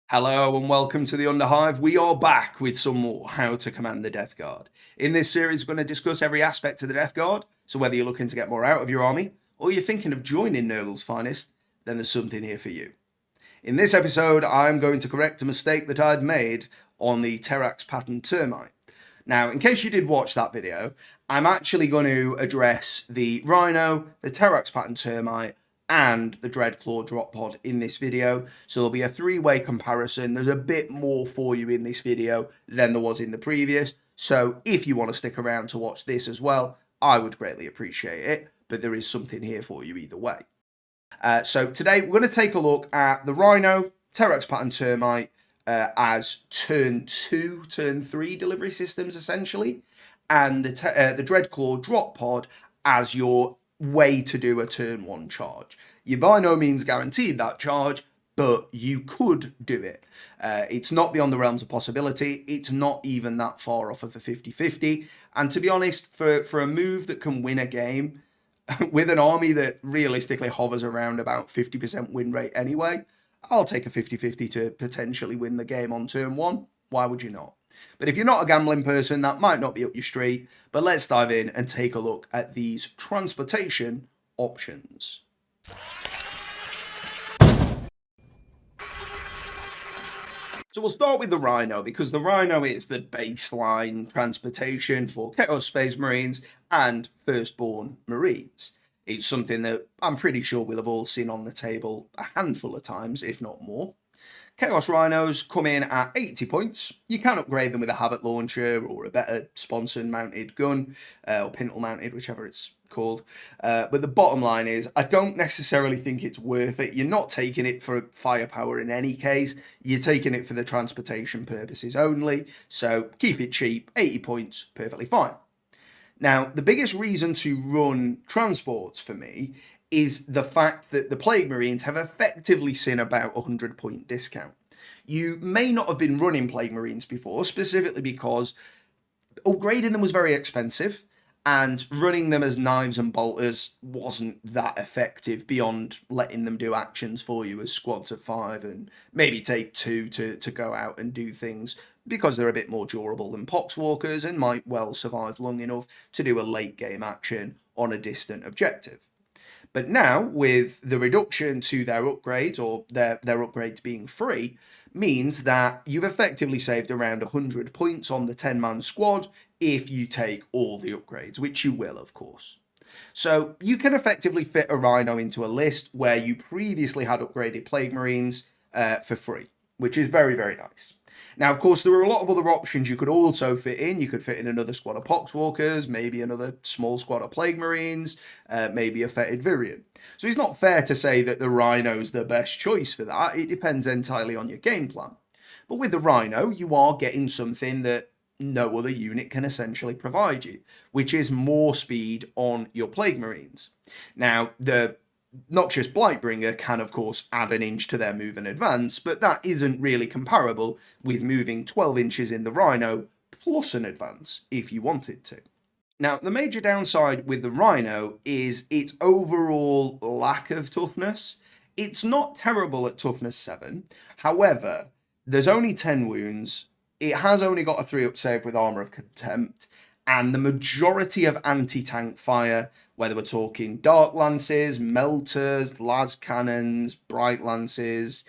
Hello and welcome to the Underhive. We are back with some more How to Command the Death Guard. In this series, we're going to discuss every aspect of the Death Guard, so whether you're looking to get more out of your army, or you're thinking of joining Nurgle's finest, then there's something here for you. In this episode, I'm going to correct a mistake that I'd made on the Terrax pattern termite. Now, in case you did watch that video, I'm actually going to address the rhino, the Terrax pattern termite, and the Dreadclaw drop pod in this video. So there'll be a three-way comparison. There's a bit more for you in this video than there was in the previous. So if you want to stick around to watch this as well, I would greatly appreciate it. But there is something here for you either way. So today we're going to take a look at the rhino, Terrax pattern termite as turn 2, turn 3 delivery systems essentially. And the Dreadclaw drop pod as your way to do a turn 1 charge. You're by no means guaranteed that charge, but you could do it. It's not beyond the realms of possibility. It's not even that far off of a 50-50. And to be honest, for a move that can win a game, with an army that realistically hovers around about 50% win rate anyway, I'll take a 50-50 to potentially win the game on turn 1. Why would you not? But if you're not a gambling person, that might not be up your street. But let's dive in and take a look at these transportation options. So we'll start with the rhino, because the rhino is the baseline transportation for Chaos Space Marines and Firstborn Marines. It's something that I'm pretty sure we'll have all seen on the table a handful of times, if not more. Chaos Rhinos come in at 80 points. You can upgrade them with a Havoc launcher or a better sponson mounted gun, or pintle mounted, whichever it's called. But the bottom line is, I don't necessarily think it's worth it. You're not taking it for firepower in any case. You're taking it for the transportation purposes only. So keep it cheap, 80 points, perfectly fine. Now, the biggest reason to run transports for me is the fact that the Plague Marines have effectively seen about a 100-point discount. You may not have been running Plague Marines before, specifically because upgrading them was very expensive, and running them as knives and bolters wasn't that effective beyond letting them do actions for you as squads of 5 and maybe take 2 to go out and do things, because they're a bit more durable than Poxwalkers and might well survive long enough to do a late game action on a distant objective. But now, with the reduction to their upgrades, or their upgrades being free, means that you've effectively saved around 100 points on the 10-man squad if you take all the upgrades, which you will, of course. So you can effectively fit a rhino into a list where you previously had upgraded Plague Marines for free, which is very, very nice. Now, of course, there are a lot of other options you could also fit in. You could fit in another squad of Poxwalkers, maybe another small squad of Plague Marines, maybe a Fetid Virion. So it's not fair to say that the Rhino's the best choice for that. It depends entirely on your game plan. But with the Rhino, you are getting something that no other unit can essentially provide you, which is more speed on your Plague Marines. Now, the Noxious Blightbringer can, of course, add an inch to their move and advance, but that isn't really comparable with moving 12 inches in the Rhino plus an advance if you wanted to. Now, the major downside with the Rhino is its overall lack of toughness. It's not terrible at toughness 7, however, there's only 10 wounds, it has only got a 3-up save with Armour of Contempt, and the majority of anti-tank fire, whether we're talking Dark Lances, Melters, Las Cannons, Bright Lances,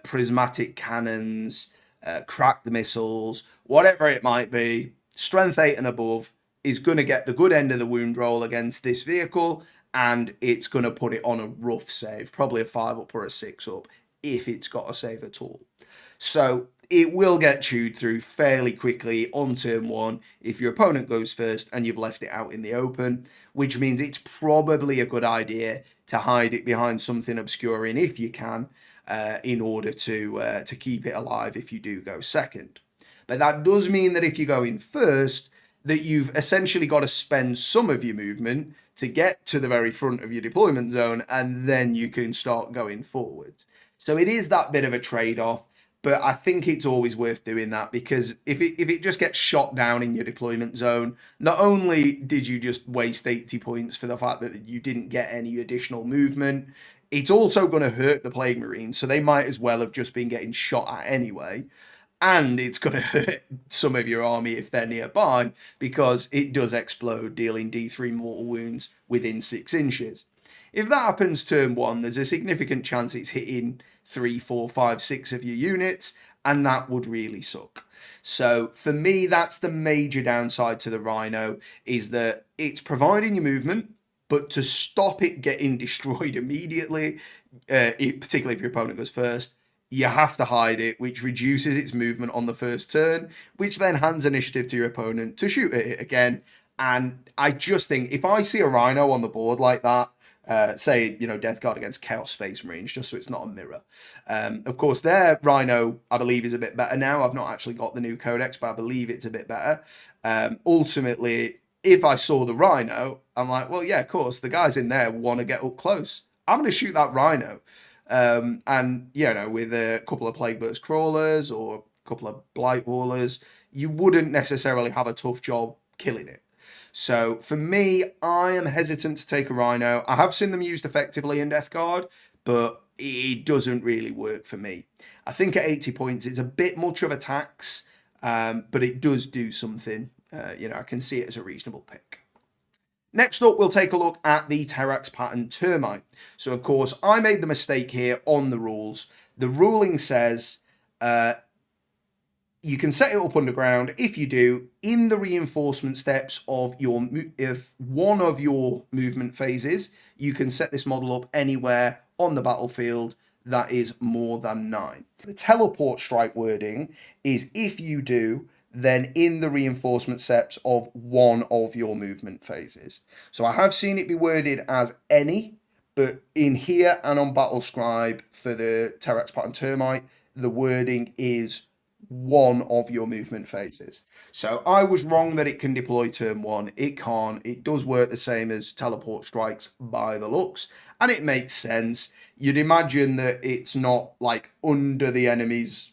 Prismatic Cannons, Cracked Missiles, whatever it might be, Strength 8 and above is going to get the good end of the wound roll against this vehicle, and it's going to put it on a rough save, probably a 5-up or a 6-up, if it's got a save at all. So it will get chewed through fairly quickly on turn 1 if your opponent goes first and you've left it out in the open, which means it's probably a good idea to hide it behind something obscuring if you can, in order to keep it alive if you do go second. But that does mean that if you go in first, that you've essentially got to spend some of your movement to get to the very front of your deployment zone, and then you can start going forward. So it is that bit of a trade-off. but I think it's always worth doing that, because if it just gets shot down in your deployment zone, not only did you just waste 80 points for the fact that you didn't get any additional movement, it's also going to hurt the Plague Marines, so they might as well have just been getting shot at anyway. And it's going to hurt some of your army if they're nearby, because it does explode, dealing D3 mortal wounds within 6 inches. If that happens turn 1, there's a significant chance it's hitting 3, 4, 5, 6 of your units, and that would really suck. So for me, that's the major downside to the Rhino, is that it's providing you movement, but to stop it getting destroyed immediately, particularly if your opponent goes first, you have to hide it, which reduces its movement on the first turn, which then hands initiative to your opponent to shoot at it again. And I just think if I see a Rhino on the board like that, say, Death Guard against Chaos Space Marines, just so it's not a mirror. Of course, their Rhino, I believe, is a bit better now. I've not actually got the new codex, but I believe it's a bit better. Ultimately, if I saw the Rhino, I'm like, well, yeah, of course, the guys in there want to get up close. I'm going to shoot that Rhino. And, with a couple of Plague Burst Crawlers or a couple of Blight Haulers, you wouldn't necessarily have a tough job killing it. So for me, I am hesitant to take a Rhino. I have seen them used effectively in Death Guard, but it doesn't really work for me. I think at 80 points, it's a bit much of a tax, but it does do something. I can see it as a reasonable pick. Next up, we'll take a look at the Terrax pattern termite. So, of course, I made the mistake here on the rules. The ruling says you can set it up underground. If you do, in the reinforcement steps of one of your movement phases, you can set this model up anywhere on the battlefield that is more than 9. The teleport strike wording is if you do, then in the reinforcement steps of one of your movement phases. So I have seen it be worded as any, but in here and on Battlescribe for the Terrax pattern termite, the wording is one of your movement phases. So I was wrong that it can deploy turn 1. It can't. It does work the same as teleport strikes by the looks, and it makes sense. You'd imagine that it's not like under the enemy's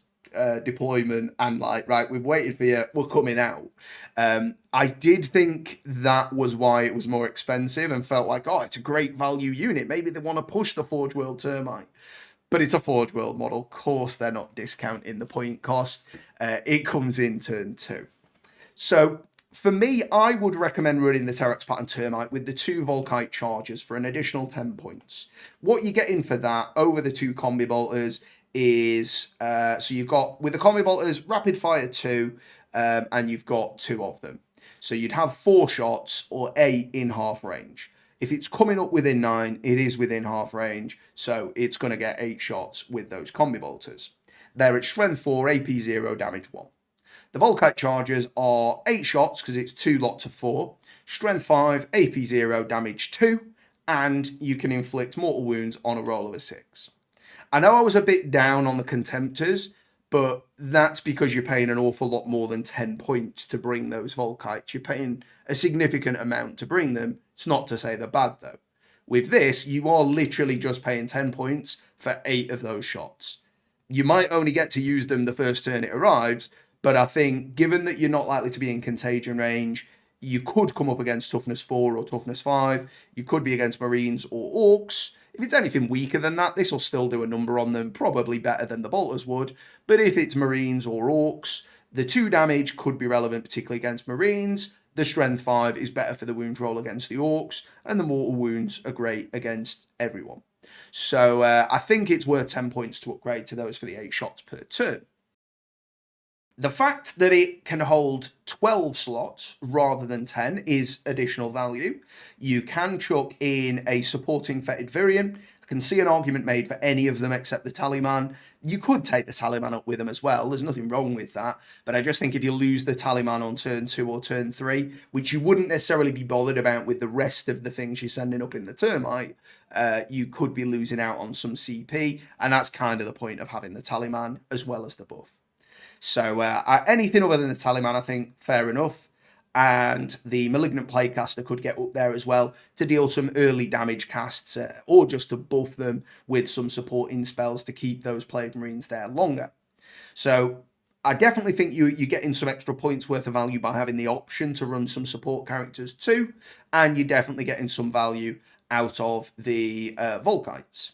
deployment and like, right, we've waited for you, we're coming out. I did think that was why it was more expensive and felt like, oh, it's a great value unit. Maybe they want to push the Forge World Termite. But it's a Forge World model. Of course, they're not discounting the point cost. It comes in turn 2. So for me, I would recommend running the Terrax pattern termite with the 2 Volkite charges for an additional 10 points. What you're getting for that over the 2 combi bolters is, so you've got, with the combi bolters, rapid fire 2, and you've got 2 of them. So you'd have 4 shots or 8 in half range. If it's coming up within 9, it is within half range, so it's going to get 8 shots with those combi bolters. They're at strength 4, AP 0, damage 1. The Volkite charges are 8 shots because it's 2 lots of 4, strength 5, AP 0, damage 2, and you can inflict mortal wounds on a roll of a 6. I know I was a bit down on the Contemptors, but that's because you're paying an awful lot more than 10 points to bring those Volkites. You're paying a significant amount to bring them. It's not to say they're bad, though. With this, you are literally just paying 10 points for 8 of those shots. You might only get to use them the first turn it arrives, but I think given that you're not likely to be in contagion range, you could come up against toughness 4 or toughness 5. You could be against Marines or Orcs. If it's anything weaker than that, this will still do a number on them, probably better than the bolters would. But if it's Marines or Orcs, the 2 damage could be relevant, particularly against Marines. The strength 5 is better for the wound roll against the Orcs, and the mortal wounds are great against everyone. So I think it's worth 10 points to upgrade to those for the 8 shots per turn. The fact that it can hold 12 slots rather than 10 is additional value. You can chuck in a supporting Fetid Virion. I can see an argument made for any of them except the Taliman. You could take the Taliman up with them as well. There's nothing wrong with that. But I just think if you lose the Taliman on turn 2 or turn 3, which you wouldn't necessarily be bothered about with the rest of the things you're sending up in the Termite, you could be losing out on some CP. And that's kind of the point of having the Taliman as well as the buff. So anything other than the Taliman, I think, fair enough. And the Malignant Plaguecaster could get up there as well to deal some early damage casts or just to buff them with some supporting spells to keep those Plague Marines there longer. So I definitely think you're getting some extra points worth of value by having the option to run some support characters too, and you're definitely getting some value out of the Volkites.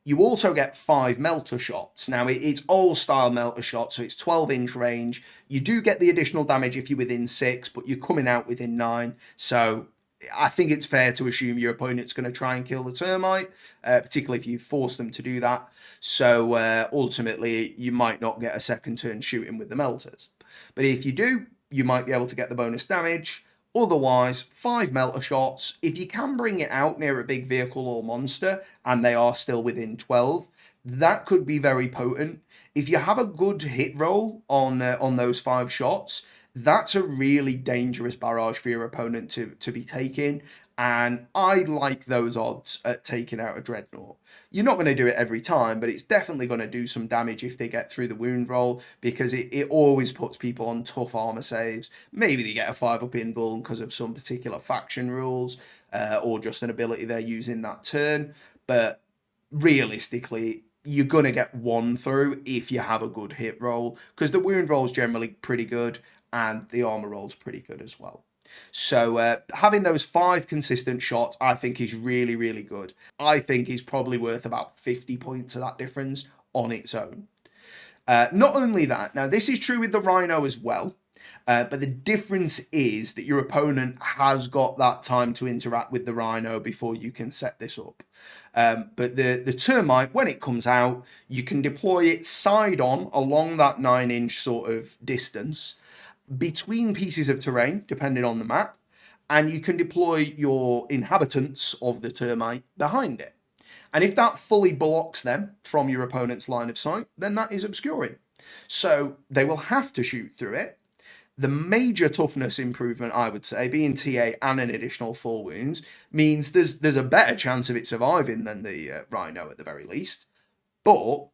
You also get 5 melter shots. Now, it's old style melter shot, so it's 12-inch range. You do get the additional damage if you're within 6, but you're coming out within 9. So I think it's fair to assume your opponent's going to try and kill the termite, particularly if you force them to do that. So ultimately, you might not get a second turn shooting with the melters. But if you do, you might be able to get the bonus damage. Otherwise, 5 melter shots. If you can bring it out near a big vehicle or monster, and they are still within 12, that could be very potent. If you have a good hit roll on those 5 shots, that's a really dangerous barrage for your opponent to be taking. And I like those odds at taking out a Dreadnought. You're not going to do it every time, but it's definitely going to do some damage if they get through the wound roll, because it always puts people on tough armor saves. Maybe they get a 5-up invuln because of some particular faction rules, or just an ability they're using that turn. But realistically, you're going to get 1 through if you have a good hit roll, because the wound roll is generally pretty good, and the armor roll's pretty good as well. So having those 5 consistent shots, I think, is really, really good. I think is probably worth about 50 points of that difference on its own. Not only that, now this is true with the Rhino as well, but the difference is that your opponent has got that time to interact with the Rhino before you can set this up. But the termite, when it comes out, you can deploy it side on along that 9-inch sort of distance, between pieces of terrain, depending on the map, and you can deploy your inhabitants of the termite behind it. And if that fully blocks them from your opponent's line of sight, then that is obscuring. So they will have to shoot through it. The major toughness improvement, I would say, being TA and an additional 4 wounds, means there's a better chance of it surviving than the Rhino at the very least. But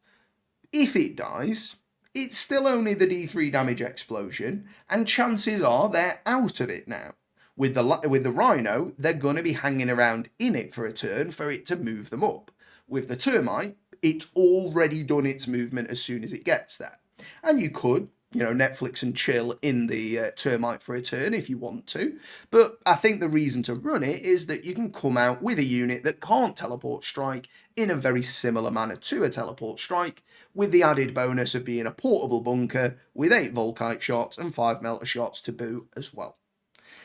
if it dies, it's still only the D3 damage explosion, and chances are they're out of it now. With the Rhino, they're going to be hanging around in it for a turn for it to move them up. With the termite, it's already done its movement as soon as it gets there. And you could, Netflix and chill in the termite for a turn if you want to, but I think the reason to run it is that you can come out with a unit that can't teleport strike in a very similar manner to a teleport strike, with the added bonus of being a portable bunker with 8 Volkite shots and 5 melter shots to boot as well.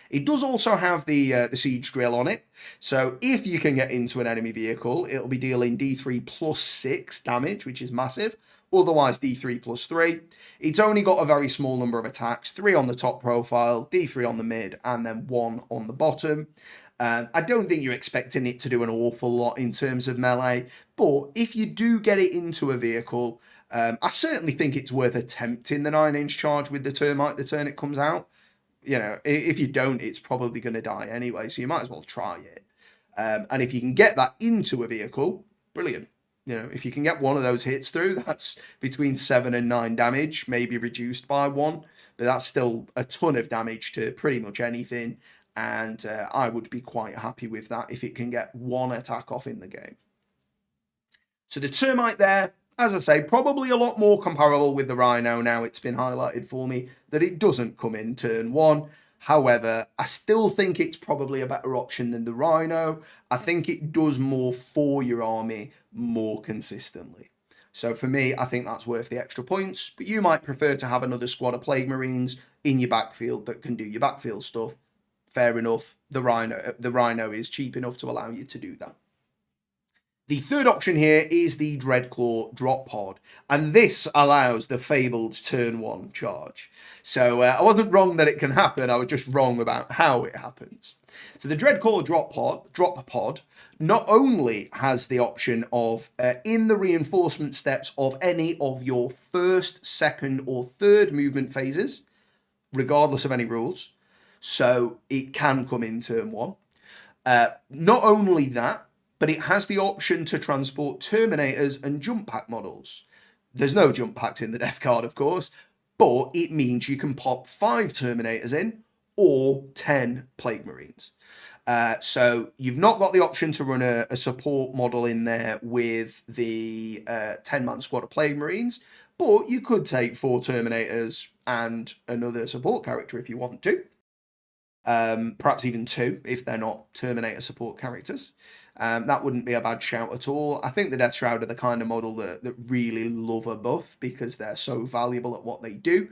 It does also have the siege drill on it, so if you can get into an enemy vehicle, it'll be dealing D3 plus 6 damage, which is massive. Otherwise, D3 plus 3. It's only got a very small number of attacks, 3 on the top profile, D3 on the mid, and then 1 on the bottom. I don't think you're expecting it to do an awful lot in terms of melee, but if you do get it into a vehicle, I certainly think it's worth attempting the 9-inch charge with the termite the turn it comes out. If you don't, it's probably going to die anyway, so you might as well try it. And if you can get that into a vehicle, brilliant. If you can get one of those hits through, that's between 7 and 9 damage, maybe reduced by 1, but that's still a ton of damage to pretty much anything, and I would be quite happy with that if it can get 1 attack off in the game. So the termite there, as I say, probably a lot more comparable with the Rhino now. It's been highlighted for me that it doesn't come in turn 1. However, I still think it's probably a better option than the Rhino. I think it does more for your army more consistently. So for me, I think that's worth the extra points, but you might prefer to have another squad of Plague Marines in your backfield that can do your backfield stuff. Fair enough. The Rhino is cheap enough to allow you to do that. The third option here is the Dreadclaw drop pod, and this allows the fabled turn 1 charge. So I wasn't wrong that it can happen, I was just wrong about how it happens. So the Dreadclaw drop pod not only has the option of, in the reinforcement steps of any of your first, second, or third movement phases, regardless of any rules, so it can come in turn 1. Not only that, but it has the option to transport Terminators and jump pack models. There's no jump packs in the death card, of course, but it means you can pop 5 Terminators in or 10 Plague Marines. So you've not got the option to run a support model in there with the 10-man squad of Plague Marines, But you could take 4 Terminators and another support character if you want to. Perhaps even 2 if they're not Terminator support characters. That wouldn't be a bad shout at all. I think the Death Shroud are the kind of model that really love a buff because they're so valuable at what they do.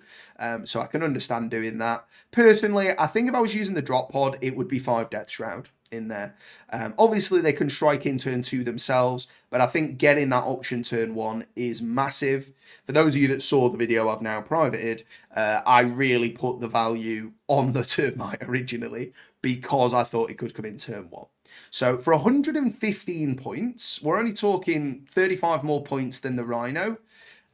So I can understand doing that. Personally, I think if I was using the drop pod, it would be 5 Death Shroud in there. Obviously, they can strike in turn 2 themselves, but I think getting that option turn 1 is massive. For those of you that saw the video I've now privated, I really put the value on the termite originally because I thought it could come in turn 1. So for 115 points, we're only talking 35 more points than the rhino.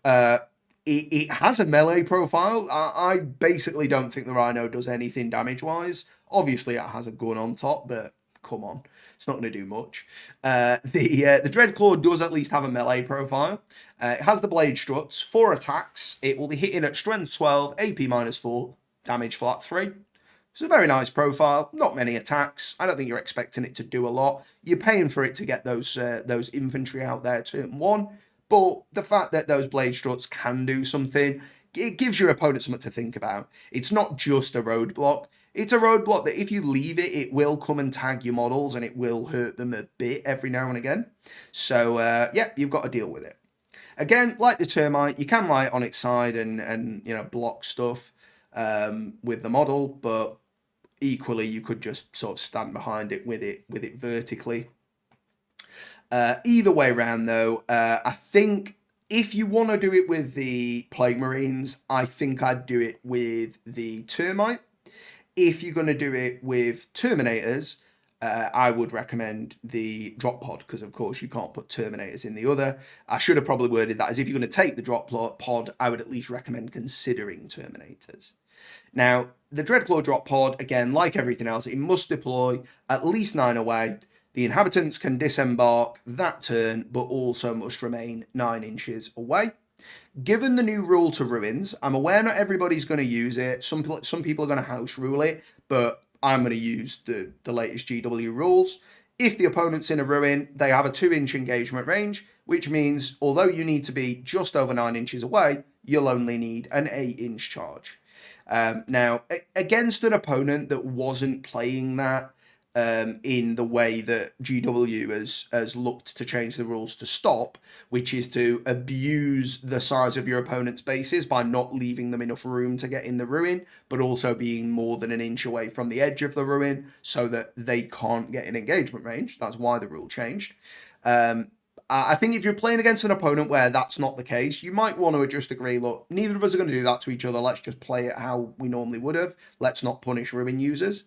It has a melee profile. I basically don't think the rhino does anything damage-wise. Obviously, it has a gun on top, but come on, it's not going to do much. The Dreadclaw does at least have a melee profile. It has the blade struts, 4 attacks. It will be hitting at strength 12, AP -4, damage flat 3. It's a very nice profile, not many attacks. I don't think you're expecting it to do a lot. You're paying for it to get those infantry out there turn 1, but the fact that those blade struts can do something, it gives your opponent something to think about. It's not just a roadblock. It's a roadblock that if you leave it, it will come and tag your models and it will hurt them a bit every now and again. So, yeah, you've got to deal with it. Again, like the termite, you can lie it on its side and you know, block stuff with the model, but equally, you could just sort of stand behind it with it vertically. Either way around, though, I think if you want to do it with the Plague Marines, I think I'd do it with the termite. If you're going to do it with Terminators, I would recommend the drop pod, because of course you can't put Terminators in the other. I should have probably worded that as if you're going to take the drop pod, I would at least recommend considering Terminators. Now, the Dreadclaw drop pod, again, like everything else, it must deploy at least 9 away. The inhabitants can disembark that turn, but also must remain 9 inches away. Given the new rule to ruins, I'm aware not everybody's going to use it. Some people are going to house rule it, but I'm going to use the latest GW rules. If the opponent's in a ruin, they have a 2-inch engagement range, which means although you need to be just over 9 inches away, you'll only need an 8-inch charge. Now, against an opponent that wasn't playing that in the way that GW has looked to change the rules to stop, which is to abuse the size of your opponent's bases by not leaving them enough room to get in the ruin, but also being more than an inch away from the edge of the ruin so that they can't get in engagement range. That's why the rule changed. I think if you're playing against an opponent where that's not the case, you might want to just agree, look, neither of us are going to do that to each other. Let's just play it how we normally would have. Let's not punish ruin users.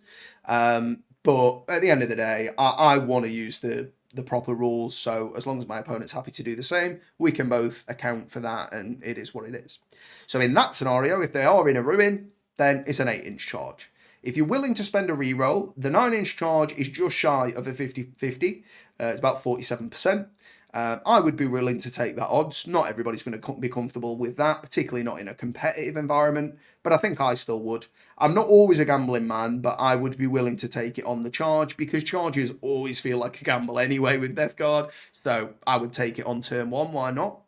But at the end of the day, I want to use the proper rules. So as long as my opponent's happy to do the same, we can both account for that, and it is what it is. So in that scenario, if they are in a ruin, then it's an 8-inch charge. If you're willing to spend a reroll, the 9-inch charge is just shy of a 50-50. It's about 47%. I would be willing to take that odds. Not everybody's going to be comfortable with that, particularly not in a competitive environment, but I think I still would. I'm not always a gambling man, but I would be willing to take it on the charge because charges always feel like a gamble anyway with Death Guard, so I would take it on turn 1, why not?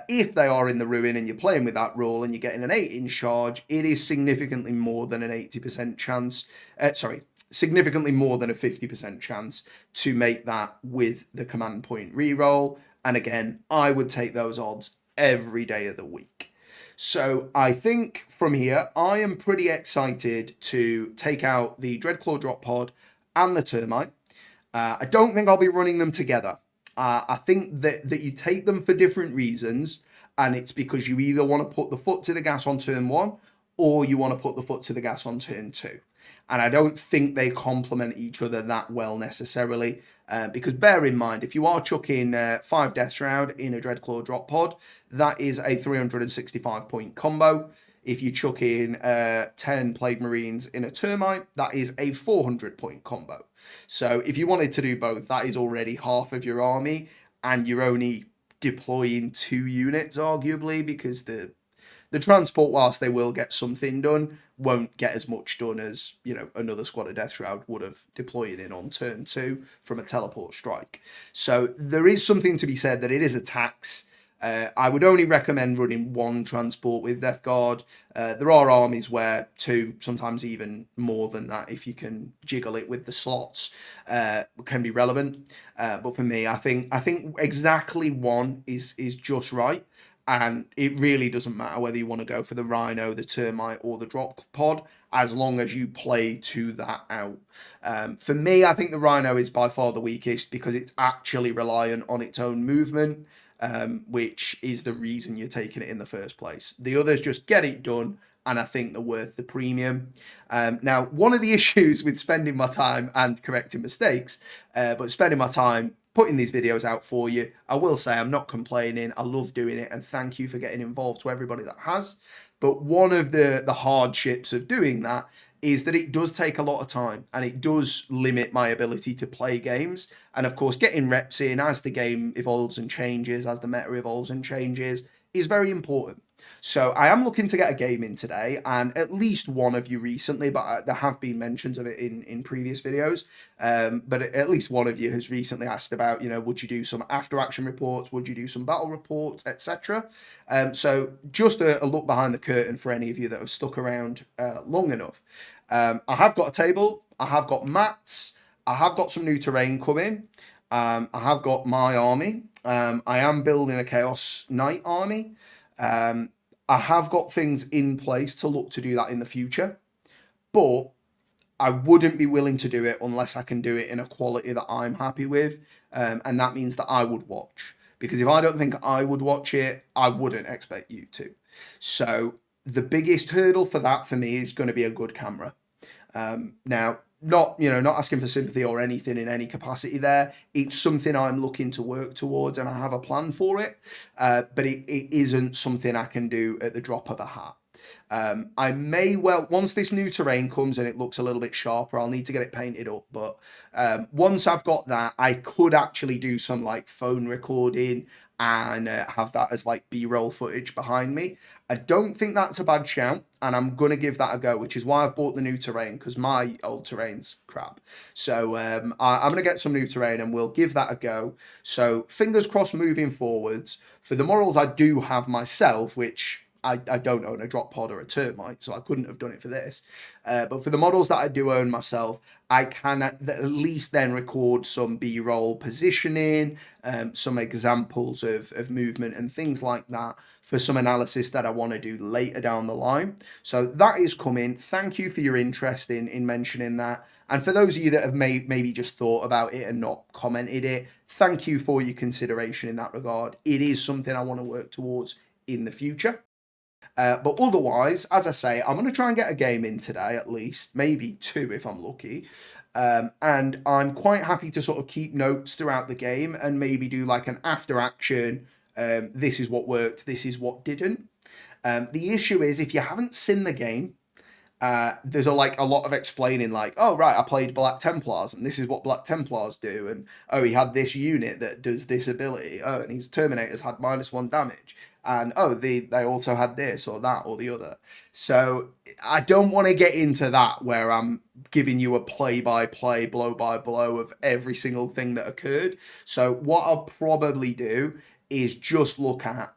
If they are in the ruin and you're playing with that rule and you're getting an 8-inch charge, it is significantly more than an 80% chance. Significantly more than a 50% chance to make that with the command point reroll. And again, I would take those odds every day of the week. So I think from here, I am pretty excited to take out the Dreadclaw drop pod and the termite. I don't think I'll be running them together. I think that you take them for different reasons, and it's because you either want to put the foot to the gas on turn 1 or you want to put the foot to the gas on turn 2. And I don't think they complement each other that well necessarily, because bear in mind, if you are chucking 5 Death Shroud in a Dreadclaw drop pod, that is a 365 point combo. If you chuck in 10 Plague Marines in a Termite, that is a 400 point combo. So if you wanted to do both, that is already half of your army, and you're only deploying 2 units, arguably, because the transport, whilst they will get something done, won't get as much done as, you know, another squad of Death Shroud would have deployed in on turn 2 from a teleport strike. So there is something to be said that it is a tax. I would only recommend running 1 transport with Death Guard. There are armies where 2, sometimes even more than that, if you can jiggle it with the slots, can be relevant. But for me, I think exactly 1 is just right. And it really doesn't matter whether you want to go for the rhino, the termite, or the drop pod, as long as you play to that out. For me, I think the rhino is by far the weakest because it's actually reliant on its own movement, which is the reason you're taking it in the first place. The others just get it done, and I think they're worth the premium. Now, one of the issues with spending my time and correcting mistakes, but spending my time putting these videos out for you, I will say I'm not complaining. I love doing it, and thank you for getting involved to everybody that has. But one of the hardships of doing that is that it does take a lot of time, and it does limit my ability to play games. And of course, getting reps in as the game evolves and changes, as the meta evolves and changes, is very important. So I am looking to get a game in today, and at least one of you recently, but there have been mentions of it in previous videos. But at least one of you has recently asked about, would you do some after action reports? Would you do some battle reports, etc.? So just a look behind the curtain for any of you that have stuck around long enough. I have got a table. I have got mats. I have got some new terrain coming. I have got my army. I am building a Chaos Knight army. I have got things in place to look to do that in the future, but I wouldn't be willing to do it unless I can do it in a quality that I'm happy with, and that means that I would watch. Because if I don't think I would watch it, I wouldn't expect you to. So the biggest hurdle for that for me is going to be a good camera. Now, not asking for sympathy or anything in any capacity there. It's something I'm looking to work towards, and I have a plan for it. But it isn't something I can do at the drop of a hat. I may well, once this new terrain comes and it looks a little bit sharper, I'll need to get it painted up. But once I've got that, I could actually do some like phone recording and have that as like B-roll footage behind me. I don't think that's a bad shout, and I'm going to give that a go, which is why I've bought the new terrain, because my old terrain's crap. So I'm going to get some new terrain and we'll give that a go. So fingers crossed moving forwards. For the models I do have myself, which I don't own a drop pod or a termite, so I couldn't have done it for this. But for the models that I do own myself, I can at least then record some B-roll positioning, some examples of movement and things like that for some analysis that I want to do later down the line. So that is coming. Thank you for your interest in mentioning that. And for those of you that have maybe just thought about it and not commented it, thank you for your consideration in that regard. It is something I want to work towards in the future. But otherwise, as I say, I'm going to try and get a game in today, at least, maybe 2 if I'm lucky. And I'm quite happy to sort of keep notes throughout the game and maybe do like an after action. This is what worked, this is what didn't. The issue is, if you haven't seen the game, there's a lot of explaining, like, oh right, I played Black Templars and this is what Black Templars do, and oh, he had this unit that does this ability, oh, and his Terminators had -1 damage, and oh, they also had this or that or the other. So I don't want to get into that where I'm giving you a play-by-play, blow-by-blow of every single thing that occurred. So what I'll probably do is just look at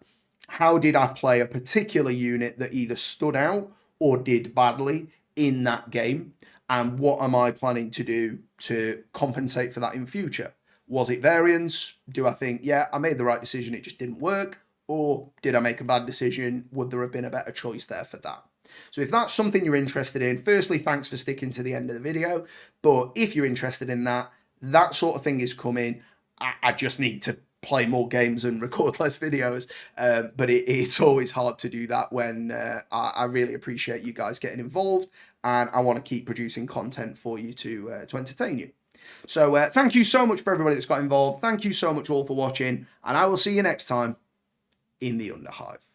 how did I play a particular unit that either stood out or did badly in that game, and what am I planning to do to compensate for that in future? Was it variance? Do I think, yeah, I made the right decision, it just didn't work? Or did I make a bad decision? Would there have been a better choice there for that? So if that's something you're interested in, firstly, thanks for sticking to the end of the video. But if you're interested in that sort of thing is coming. I just need to play more games and record less videos, but it's always hard to do that when I really appreciate you guys getting involved, and I want to keep producing content for you to entertain you. So thank you so much for everybody that's got involved. Thank you so much all for watching, and I will see you next time in the Underhive.